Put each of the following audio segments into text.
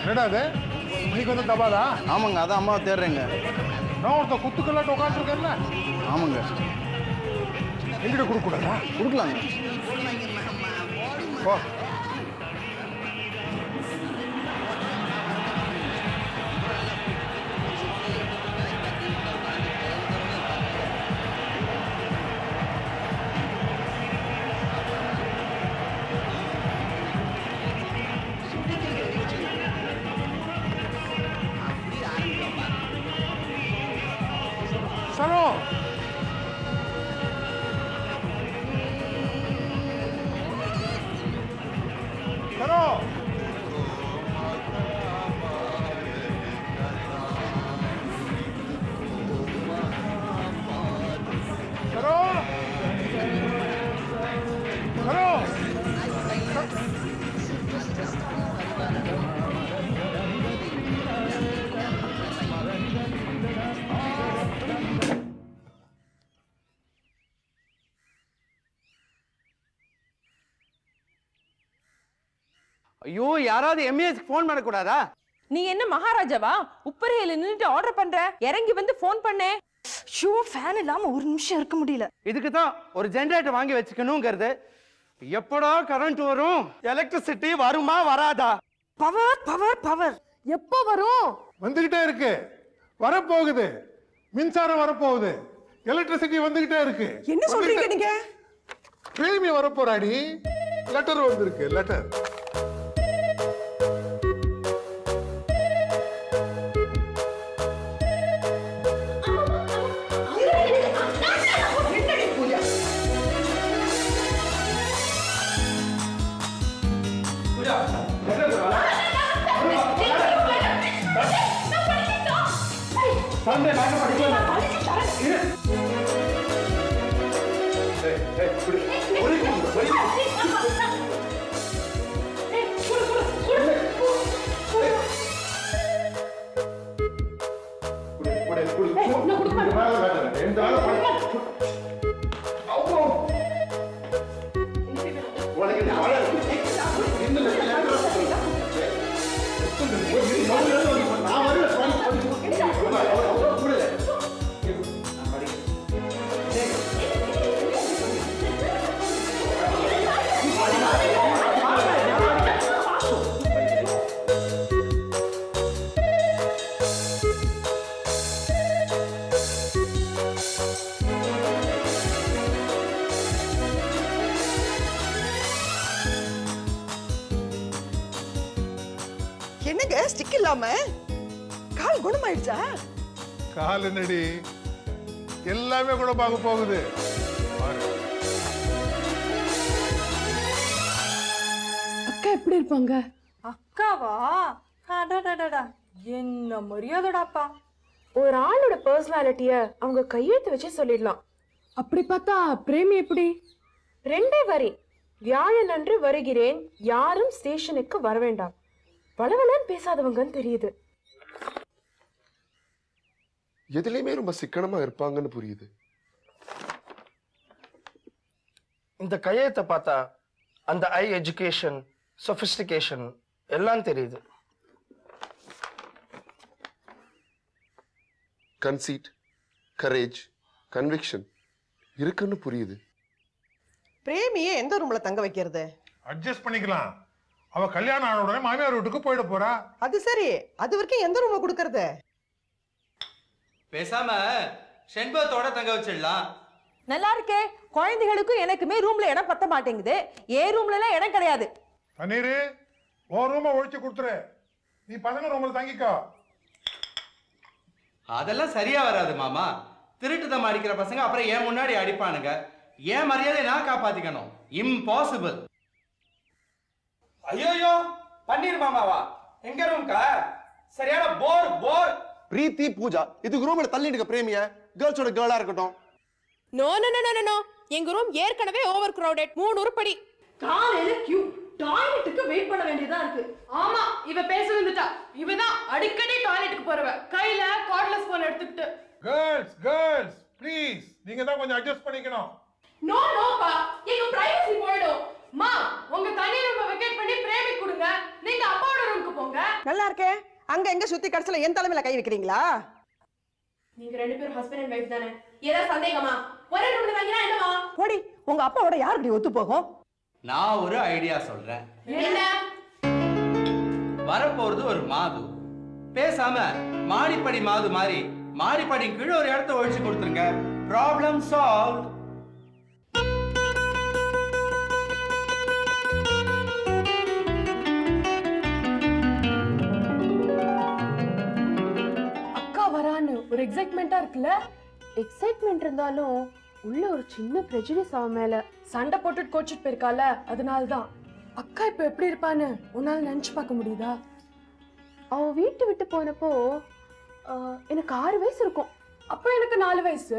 என்னடா அது இன்னைக்கு வந்து தபாதா? ஆமாங்க, அதான் அம்மாவை தேடுறேங்க. நான் ஒருத்த குத்துக்கெல்லாம் உட்காந்துருக்கேன்ல. ஆமாங்க. எங்கிட்ட கொடுக்கூடாதா? கொடுக்கலாங்க. ஓ சரோ சரோ சரோ சரோ ஐயோ, யாராவது எம்ஏஎஸ் போன் பண்ண கூடாதா? நீ என்ன மகாராஜாவா? உப்பரையில நின்னுட்டு ஆர்டர் பண்ற, இறங்கி வந்து போன் பண்ணே. ஷூ ஃபேன் இல்லாம ஒரு நிமிஷம் இருக்க முடியல. இதுக்கு தான் ஒரு ஜெனரேட்டர் வாங்கி வச்சுக்கணுங்கிறது. எப்படா கரண்ட் வரும்? எலக்ட்ரிசிட்டி வருமா வராதா? பவர் பவர் பவர் எப்போ வரும்? வந்துகிட்டே இருக்கு, வரப்போகுது. மின்சாரம் வரப்போகுது, எலக்ட்ரிசிட்டி வந்துகிட்டே இருக்கு. என்ன சொல்றீங்க நீங்க? பிரேமி வரப்போறாடி. லெட்டர் வந்திருக்கு, லெட்டர். என்னங்க ஸ்டிக் இல்லாம கால் குணமாயிடுச்சா? கால் என்னடி, எல்லாமே குணமாக போகுது. அக்கா எப்படி இருப்பாங்க? அக்காவா? அடடடடா, என்ன மரியாதைடாப்பா. ஒரு ஆளோட பர்சனாலிட்டிய அவங்க கையெழுத்து வச்சு சொல்லிடலாம். அப்படி பார்த்தா பிரேமி எப்படி? 2 வரி. வியாழன் அன்று வருகிறேன், யாரும் ஸ்டேஷனுக்கு வர வேண்டாம். வளவலன்னு பேசாதவங்கன்னு தெரியுது. எதுலையுமே ரொம்ப சிக்கனமா இருப்பாங்கன்னு புரியுது. இந்த கையெழுத்தை பார்த்தா அந்த எஜுகேஷன், சொபிஸ்டிகேஷன் எல்லாம் தெரியுது. கன்சீட், கரேஜ், கன்விக்ஷன் இருக்குன்னு புரியுது. பிரேமியை எந்த ரூம்ல தங்க வைக்கிறது? அட்ஜஸ்ட் பண்ணிக்கலாம். அவ கல்யாணம் ஆன உடனே மாமியார் வீட்டுக்கு போயிட போறா. அது சரி, அது வரைக்கும் எந்த ரூம்ல கொடுக்கறது? பேசாம செண்பகத்தோட தங்க வச்சிடலாம். நல்லா இருக்கே. குழந்தைகளுக்கும் எனக்குமே ரூம்ல இடம் பத்த மாட்டேங்குது. ரூம்ல எல்லாம் இடம் கிடையாது. தண்ணீரு ஓ ரூமை ஒழிச்சு கொடுத்துரு. நீ பசங்க ரூம்ல தங்கிக்கோ. அதெல்லாம் சரியா வராது மாமா. திருட்டுத்தம் அடிக்கிற பசங்க அப்புறம் ஏன் முன்னாடி அடிப்பானுங்க. ஏன் மரியாதை நான் காப்பாத்திக்கணும். இம்பாசிபிள். ஐயோ, பன்னீர் மாமாவா? எங்க ரூம்க்கா? சரியான போர் போர். பிரீத்தி பூஜா இதுக்கு ரூம்ல தள்ளிடுங்க பிரேமிய. கேர்ள்ஸோட கேர்ளா இருக்கட்டும். No no no no no, எங்க ரூம் ஏற்கனவே ஓவர் கிரவுடட். 3 உருப்படி. காலையில கியூ டாய்லெட்டுக்கு வெயிட் பண்ண வேண்டியதா இருக்கு. ஆமா, இவ பேச வந்துட்டா. இவதான் அடிக்கடி டாய்லெட்டுக்கு போறவ, கையில கார்ட்லெஸ் போன் எடுத்துக்கிட்டு. கேர்ள்ஸ் ப்ளீஸ், நீங்க தான் கொஞ்சம் அட்ஜஸ்ட் பண்ணிக்கணும். நோ நோப்பா, எங்க பிரைவசி போய்டும். மா, உங்க தனி ரூமை வெக்கேட் பண்ணி பிரேமி கொடுங்க. நீங்க அப்பாவோட ரூமுக்கு போங்க. நல்லா இருக்கே. அங்க எங்க சுத்தி கடைசில என் தலைமையில கை வைக்கிறீங்களா? நீங்க 2 பேரும் ஹஸ்பண்ட் அண்ட் வைஃப் தானே? ஏதா சந்தேகமா? ஒரே ரூம்ல தங்கினா என்னமா? போடி, உங்க அப்பாவோட யாருக்கு ஒத்து போகும்? நான் ஒரு ஐடியா சொல்றேன். என்ன? வரப்போறது ஒரு மாது. பேசாம மாடிப்படி மாது மாதிரி மாடிப்படி கீழே ஒரு இடத்த ஒழிச்சு கொடுத்துருங்க. Problem solve. அக்கா வரான்னு ஒரு எக்ஸைட்மெண்டா இருக்குல்ல? எக்ஸைட்மெண்ட் இருந்தாலும் உள்ள ஒரு சின்ன prejudice அவ மேல. சண்டை போட்டுட்டு கோச்சிட்டு போயிருக்கால, அதனாலதான். அக்கா இப்ப எப்படி இருப்பான்னு உன்னால நினைச்சு பார்க்க முடியுதா? அவ வீட்டு விட்டு போனப்போ எனக்கு 6 வயசு இருக்கும். அப்போ எனக்கு 4 வயசு.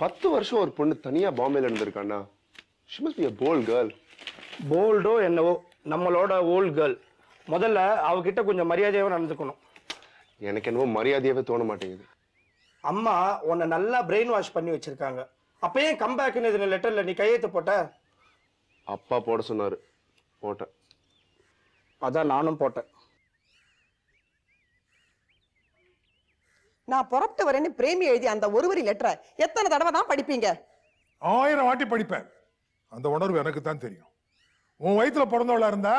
10 வருஷம் ஒரு பொண்ணு தனியா பாம்பேல இருந்திருக்கான்னா, she must be a bold girl. போல்டோ என்னவோ, நம்மளோட ஓல்ட் கேர்ள். முதல்ல அவகிட்ட கொஞ்சம் மரியாதையாவே நடந்துக்கணும். எனக்கு என்னவோ மரியாதையாவே தோண மாட்டேங்குது. அம்மா உன்னை நல்லா பிரெயின் வாஷ் பண்ணி வச்சிருக்காங்க. அப்பயே கம்பேக்னு இதுல லெட்டர்ல நீ கையெழுத்து போட்ட. அப்பா போட சொன்னாரு, போட்டேன். அதான் நானும் போட்டேன். நான் புறப்பட்டு வரேன்னு பிரேமி எழுதி அந்த ஒரு வரி லெட்டரை எத்தனை தடவை தான் படிப்பீங்க? 1000 வாட்டி படிப்பேன். அந்த உணர்வு எனக்கு தான் தெரியும். உன் வயிற்றுல பிறந்தவளா இருந்தா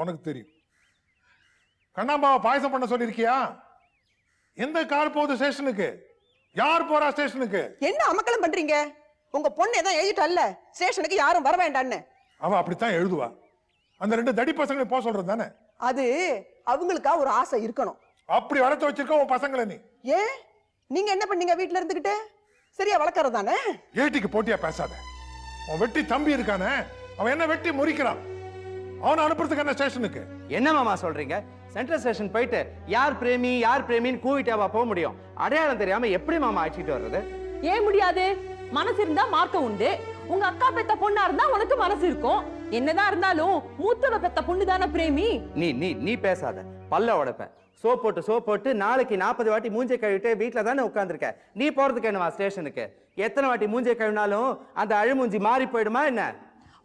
உனக்கு தெரியும். கண்ணாம்பாவை பாயசம் பண்ண சொல்லியிருக்கியா? எந்த கார் போகுது ஸ்டேஷனுக்கு? யார் போறா ஸ்டேஷனுக்கு? என்ன அமக்கலம் பண்றீங்க? உங்க பொண்ணு ஏதான் எழுதிட்டால ஸ்டேஷனுக்கு யாரும் வர வேண்டான்னு. அவ அப்படித்தான் எழுதுவா. அந்த 2 தடி பசங்களை போக சொல்றது தானே? அது அவங்களுக்கா ஒரு ஆசை இருக்கணும். அப்படி வளர்த்து வச்சிருக்க உன் பசங்களை நீ. ஏன் நீங்க என்ன பண்ணீங்க வீட்டுல இருந்துகிட்டு? சரியா வளர்க்கறது தானே? ஏட்டிக்கு போட்டியா பேசாத. உன் வெட்டி தம்பி இருக்கானே, அவன் என்ன வெட்டி முறிக்கிறான். அவனை அனுப்புறதுக்கு என்ன ஸ்டேஷனுக்கு? என்ன மாமா சொல்றீங்க? சென்ட்ரல் ஸ்டேஷன் போயிட்டு யார் பிரேமி யார் பிரேமின்னு கூவிட்டாவா போக முடியும்? அடையாளம் தெரியாம எப்படி மாமா அழைச்சிட்டு வர்றது? ஏன் முடியாது? மனசு இருந்தா மார்க்கம் உண்டு. உங்க அக்கா பெத்த பொண்ணா இருந்தா உனக்கு மனசு இருக்கும். என்னதான் இருந்தாலும் மூத்தோட பெத்த பொண்ணு தானே பிரேமி. நீ நீ நீ பேசாத, பல்ல உடைப்ப. சோப் போட்டு நாளைக்கு 40 வாட்டி மூஞ்சை கழுவிட்டு வீட்டுல தானே உட்காந்துருக்க. நீ போறதுக்கு என்னவா ஸ்டேஷனுக்கு? எத்தனை வாட்டி மூஞ்சை கழுவினாலும் அந்த அழுமூஞ்சி மாறி போயிடுமா என்ன?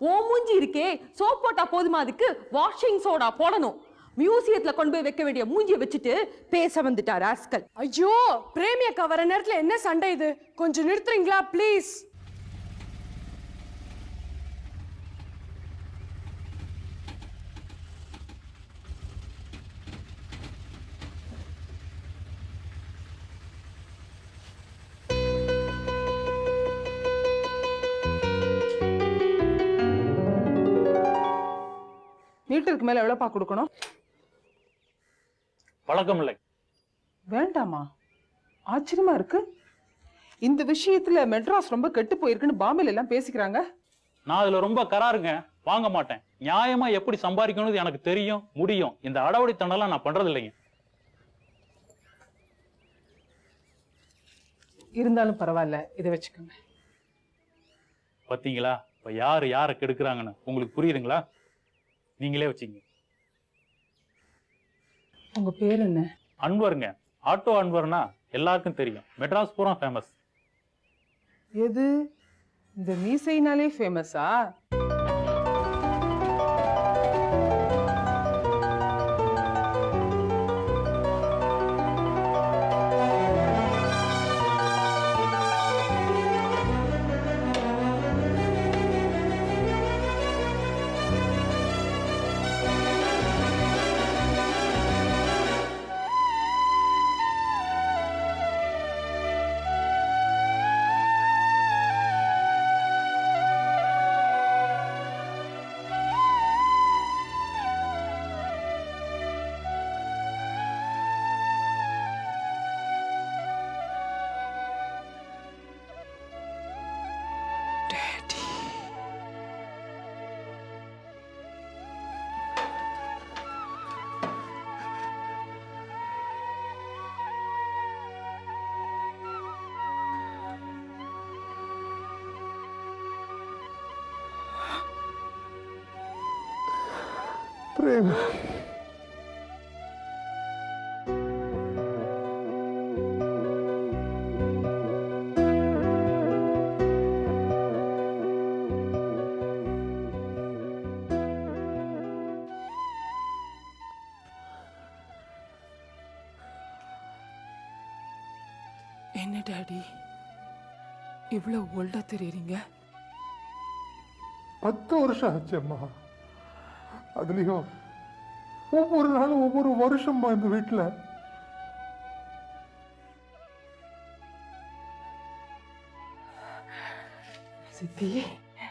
ஓ மூஞ்சி இருக்கே, சோப் போட்டா போதுமா? அதுக்கு வாஷிங் சோடா போடணும். மியூசியத்துல கொண்டு போய் வைக்க வேண்டிய மூஞ்சியை வச்சுட்டு பேச வந்துட்டார் ராஸ்கல். ஐயோ, பிரேமி அக்கா வர நேரத்துல என்ன சண்டை இது? கொஞ்சம் நிறுத்துறீங்களா ப்ளீஸ்? மீட்டருக்கு மேல எவ்வளவுப்பா கொடுக்கணும்? பழக்கம் இல்லை. வேண்டாமா? ஆச்சரியமா இருக்கு. இந்த விஷயத்துல மெட்ராஸ் ரொம்ப கெட்டு போயிருக்குன்னு பாம்பேல எல்லாம் பேசிக்கிறாங்க. நான் அதுல ரொம்ப கராருங்க, வாங்க மாட்டேன். நியாயமா எப்படி சம்பாதிக்கணும்னு எனக்கு தெரியும், முடியும். இந்த அடவடித்தனெல்லாம் நான் பண்றது இல்லைங்க. இருந்தாலும் பரவாயில்ல, இதை வச்சுக்கோங்க. பாத்தீங்களா இப்ப யாரு யாரை கெடுக்கிறாங்கன்னு உங்களுக்கு புரியுதுங்களா? நீங்களே வச்சுங்க. உங்க பேர் என்ன? அன்வருங்க. ஆட்டோ அன்வர்னா எல்லாருக்கும் தெரியும், மெட்ராஸ் பூரா ஃபேமஸ். எது இந்த மீசைனாலே ஃபேமஸா? பிரேம். என்ன டாடி இவ்வளவு ஓல்டா தெரியுறீங்க? 10 வருஷம் ஆச்சம்மா. அதுலயும் ஒவ்வொரு நாளும் ஒவ்வொரு வருஷமா இந்த வீட்டுல. சித்தி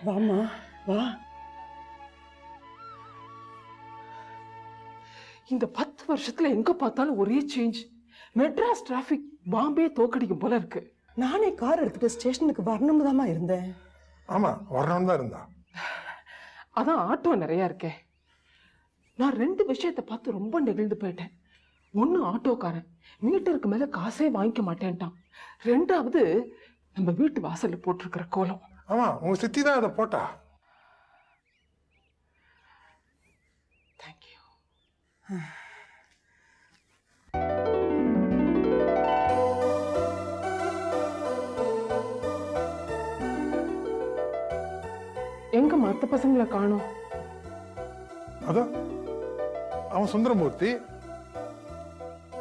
வாமா வா. இந்த 10 வருஷத்துல எங்க பார்த்தாலும் ஒரே சேஞ்ச். மெட்ராஸ் டிராபிக் பாம்பே தோக்கடிக்கும் போல இருக்கு. நானே கார் எடுத்துட்டு ஸ்டேஷனுக்கு வரணும்னு தாமா இருந்தேன். ஆமா, வரணும் தான் இருந்தா. அதான் ஆட்டோ நிறைய இருக்கே. நான் 2 விஷயத்தை பார்த்து ரொம்ப நெகிழ்ந்து போயிட்டேன். ஒன்னு ஆட்டோக்காரன் மீட்டருக்கு மேல காசே வாங்கிக்க மாட்டேன்ட்டான். 2வது நம்ம வீட்டு வாசல்ல போட்டிருக்கிற கோலம். ஆமா, உங்க சித்தி தான் அதை போட்டா. தேங்க்யூ. எங்க மத்த பசங்களை காணோம்? அதான் அவன் சுந்தரமூர்த்தி,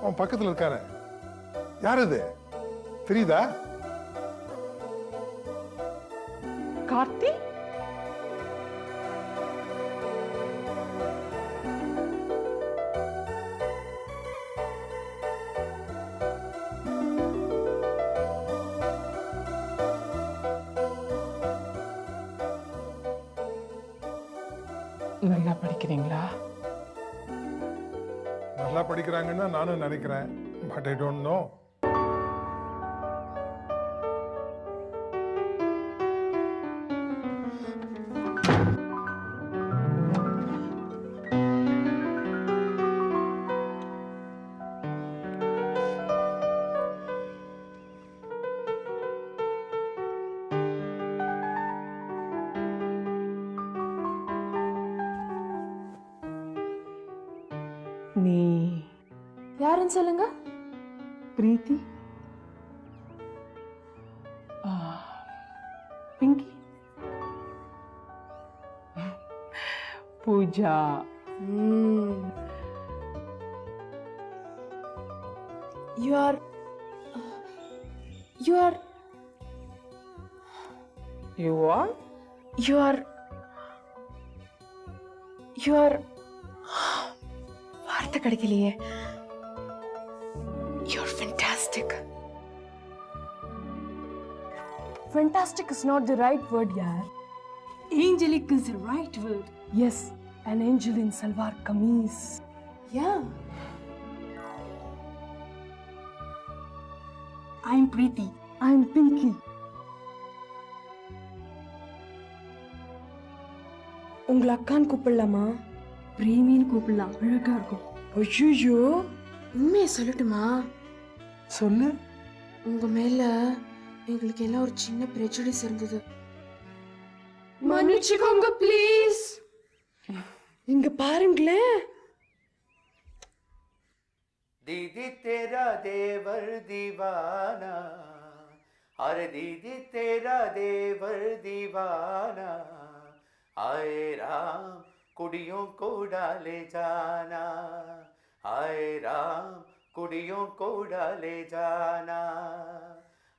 அவன் பக்கத்துல இருக்காரு. யார் இது தெரியுதா? கார்த்தி. நல்லா படிக்கிறீங்களா? நல்லா படிக்கிறாங்கன்னு நானும் நினைக்கிறேன். But I don't know. நீ யாருன்னு சொல்லுங்க. பிரீத்தி, பிங்கி, பூஜா. You are வார்த்தை கிடைக்கலையே. You're fantastic. Fantastic is not the right word, yaar. Angelic is the right word. Yes, an angel in salwar kameez. Yeah. I'm Preeti. I'm Pinky. உங்களை அக்கான்னு கூப்பிடலாமா? பிரேமின்னு கூப்பிடலாம், அழகா இருக்கும். ஐயோ, உண்மையை சொல்லட்டுமா? சொல்லு. உங்க மேல எங்களுக்கு எல்லாம் ஒரு சின்ன prejudice இருந்தது. மன்னிச்சுக்கோங்க ப்ளீஸ். இங்க பாருங்களேன். दीदी तेरा देवर दीवाना, अरे दीदी तेरा देवर दीवाना, आए राम कुड़ियों को डाले जाना, आए राम कुड़ियों को डाले जाना,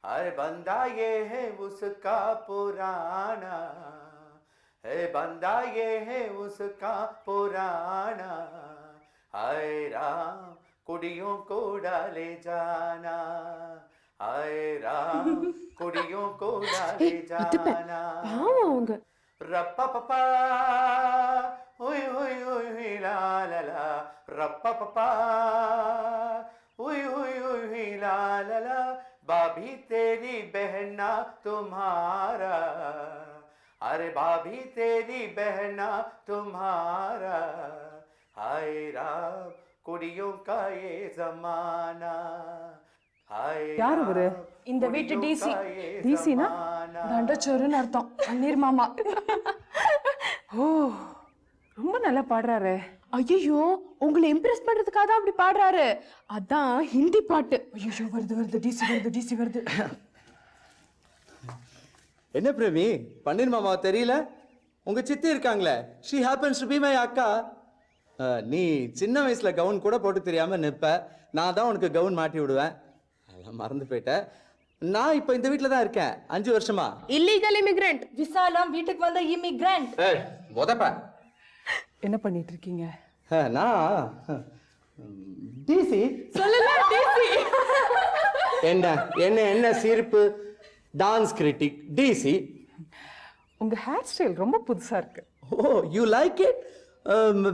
अरे बंदा ये है उसका पुराना, है बंदा ये है उसका पुराना, आए राम कुड़ियों को डाले जाना, आए राम कुड़ियों को डाले जाना, रप्पा पपा हुई हुई हुई हुई ला ला ला, रप्पा पपा हुई हुई हुई हुई ला ला ला, भाभी तेरी बहना तुम्हारा, अरे भाभी तेरी बहना तुम्हारा, हाय राम कुड़ियों का ये जमाना, हाय யார் அவரு? இந்த வீட்டு டிசி. டிசினா தண்டச்சோறுன்னு அர்த்தம். அண்ணீர் மாமா. ஓ, ரொம்ப நல்லா பாடுறாரு. ஐயோ உங்களை இம்ப்ரெஸ் பண்றதுக்காக தான் அப்படி பாடுறாரு. அதான் ஹிந்தி பாட்டு. ஐயோ வருது டிசி வருது. என்ன பிரேமி, பன்னீர் மாமா தெரியல? உங்க சித்தி இருக்காங்களே, she happens to be my அக்கா. நீ சின்ன வயசுல கவுன் கூட போட்டு தெரியாம நிற்ப, நான் தான் உனக்கு கவுன் மாட்டி விடுவேன். அதெல்லாம் மறந்து போயிட்டேன். நான் இப்போ இந்த வீட்டில் தான் இருக்கேன் 5 வருஷமா. Illegal immigrant. விசாலாம் வீட்டுக்கு வந்த இமிகிரண்ட். உதப்ப என்ன பண்ணிட்டு இருக்கீங்க? நான் டிசி. சொல்லலாம் டிசி. என்ன சிரிப்பு? Dance critic DC. உங்க ஹேர் ஸ்டைல் ரொம்ப புதுசா இருக்கு. Oh, you like it?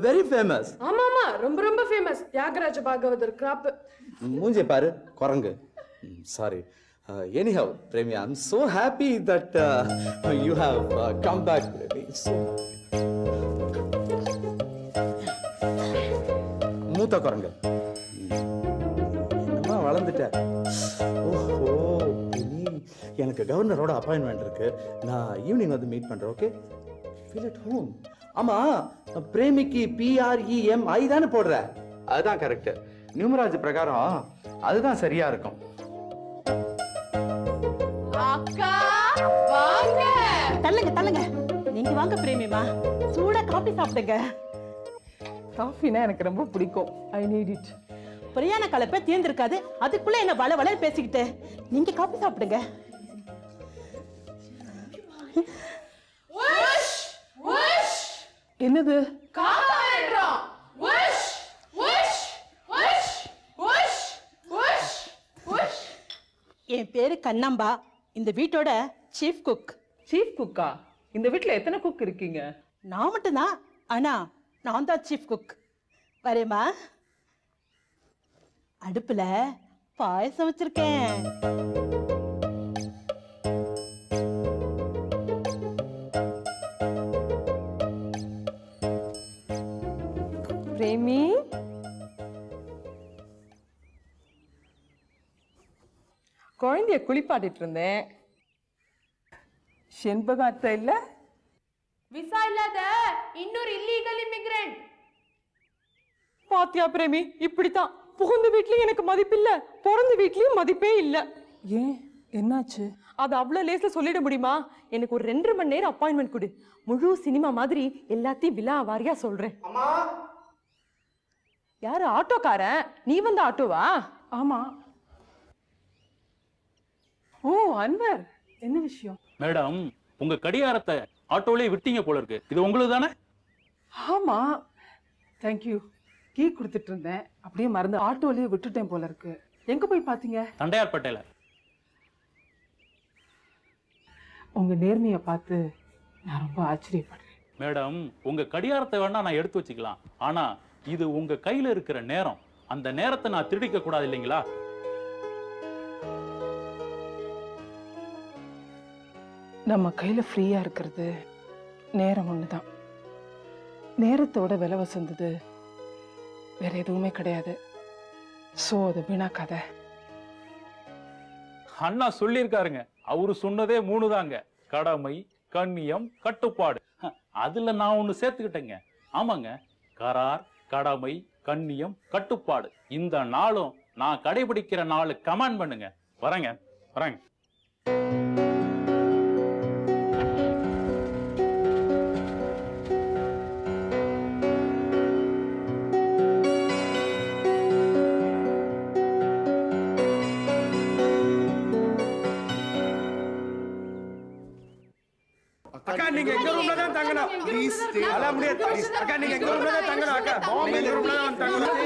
Very famous. ஆமாமா, ரொம்ப ரொம்ப ஃபேமஸ். தியாகராஜ பாகவதர் கிராப். மூஞ்சே பாரு, குரங்கு. Sorry. Anyhow, Premi, I'm so happy that you have come back. மூத்த குரங்கு. என்னமா வளர்ந்துட்ட? ஓஹோ, எனக்கு கவர்னரோட அப்பாயின்மெண்ட் இருக்கு. நான் ஈவினிங் வந்து மீட் பண்றேன். Okay, feel at home. ஆமா, பிரேமிக்கு PREMI தானே போடுற? அதுதான் கரெக்ட். நியூமராஜ் பிரகாரம் அதுதான் சரியா இருக்கும். அக்கா வாங்க. தள்ளுங்க நீங்க வாங்க பிரேமிமா, சூடா காபி சாப்பிடுங்க. காஃபினா எனக்கு ரொம்ப பிடிக்கும். I need it. பிரியாண கலப்பை தீர்ந்திருக்காது, அதுக்குள்ள என்ன வள பேசிக்கிட்டு. நீங்க காபி சாப்பிடுங்க. என்னது? என் பேரு கண்ணம்பா, இந்த வீட்டோட சீஃப் குக். சீஃப் குக்கா? இந்த வீட்ல எத்தனை குக் இருக்கீங்க? நான் மட்டும்தான், ஆனா நான் தான் சீஃப் குக். வரேம்மா. அடுப்புல பாயசம் வச்சிருக்கேன். பிரேமி, குழந்தைய குளிப்பாட்டிட்டு இருந்தேன். செண்பகம் அத்தை இல்ல? விசா இல்லாத இன்னொரு இல்லீகல் இமிகிரண்ட். பாத்தியா பிரேமி, இப்படித்தான். புகுந்த வீட்லயும் எனக்கு மதிப்பில்ல, பிறந்த வீட்லயும் மதிப்பே இல்ல. ஏன், என்னாச்சு? அது அவ்வளவு லேஸ்ல சொல்லிட முடியுமா? எனக்கு ஒரு 2.5 மணி நேரம் அப்பாயின்மெண்ட் கொடு. முழு சினிமா மாதிரி எல்லாத்தையும் விழா வாரியா சொல்றேன். யாரு ஆட்டோக்காரன்? நீ வந்த ஆட்டோவா? ஆமா. ஓ அன்வர், என்ன விஷயம்? மேடம், உங்க கடிகாரத்தை ஆட்டோலயே விட்டீங்க போல இருக்கு. இது உங்களுக்கு தானே? ஆமா, தேங்க்யூ. கீ கொடுத்துட்டு இருந்தேன், அப்படியே மறந்து ஆட்டோலயே விட்டுட்டேன் போல இருக்கு. எங்க போய் பாத்தீங்க? தண்டையார்பேட்டையில. உங்க நேர்மையை பார்த்து நான் ரொம்ப ஆச்சரியப்படுறேன். மேடம், உங்க கடிகாரத்தை வேணா நான் எடுத்து வச்சுக்கலாம், ஆனா இது உங்க கையில இருக்கிற நேரம். அந்த நேரத்தை நான் திருடிக்க கூடாது இல்லைங்களா? நம்ம கையில ஃப்ரீயா இருக்கிறது நேரம் ஒண்ணுதான். நேரத்தோட விலை வசந்தது வேற எதுவுமே கிடையாது. சோ அது வீணாக்காத. அண்ணா சொல்லியிருக்காருங்க, அவரு சொன்னதே 3 தாங்க. கடமை, கண்ணியம், கட்டுப்பாடு. அதுல நான் ஒண்ணு சேர்த்துக்கிட்டேங்க. ஆமாங்க, கரார், கடமை, கண்ணியம், கட்டுப்பாடு. இந்த நாளும் நான் கடைபிடிக்கிற நாள். கமெண்ட் பண்ணுங்க. வரேங்க. அக்கா, நீங்க எங்க ரூம்ல தான் தங்கணும். ப்ளீஸ், அல முடியாது. அக்கா, நீங்க எங்க ரூம்ல தான் தங்கணும். அக்கா, நீங்க எங்க ரூம்ல தான் தங்கணும்.